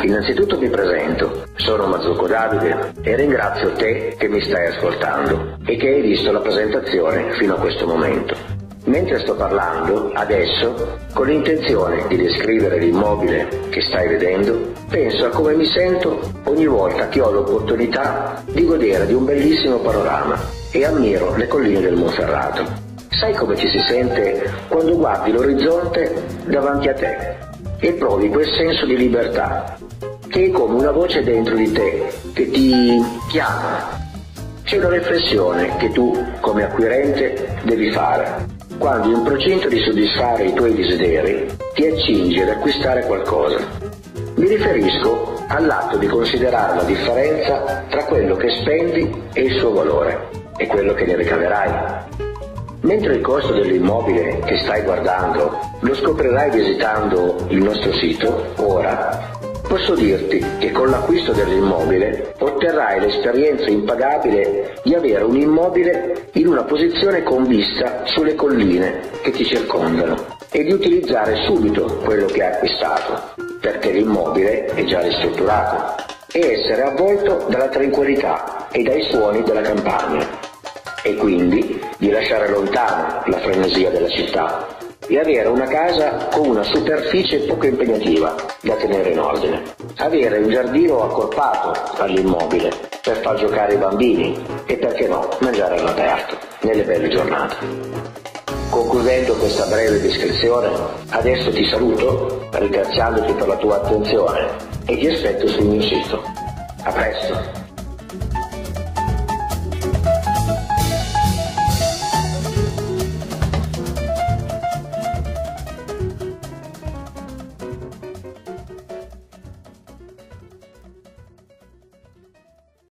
Innanzitutto mi presento, sono Mazzucco Davide e ringrazio te che mi stai ascoltando e che hai visto la presentazione fino a questo momento. Mentre sto parlando, adesso, con l'intenzione di descrivere l'immobile che stai vedendo, penso a come mi sento ogni volta che ho l'opportunità di godere di un bellissimo panorama e ammiro le colline del Monferrato. Sai come ci si sente quando guardi l'orizzonte davanti a te e provi quel senso di libertà, che è come una voce dentro di te che ti chiama. C'è una riflessione che tu, come acquirente, devi fare quando in procinto di soddisfare i tuoi desideri ti accingi ad acquistare qualcosa. Mi riferisco all'atto di considerare la differenza tra quello che spendi e il suo valore e quello che ne ricaverai. Mentre il costo dell'immobile che stai guardando lo scoprirai visitando il nostro sito, ora posso dirti che con l'acquisto dell'immobile otterrai l'esperienza impagabile di avere un immobile in una posizione con vista sulle colline che ti circondano e di utilizzare subito quello che hai acquistato, perché l'immobile è già ristrutturato, e essere avvolto dalla tranquillità e dai suoni della campagna, e quindi di lasciare lontano la frenesia della città e avere una casa con una superficie poco impegnativa da tenere in ordine. Avere un giardino accorpato all'immobile per far giocare i bambini e, perché no, mangiare all'aperto nelle belle giornate. Concludendo questa breve descrizione, adesso ti saluto ringraziandoti per la tua attenzione e ti aspetto sul mio sito. A presto!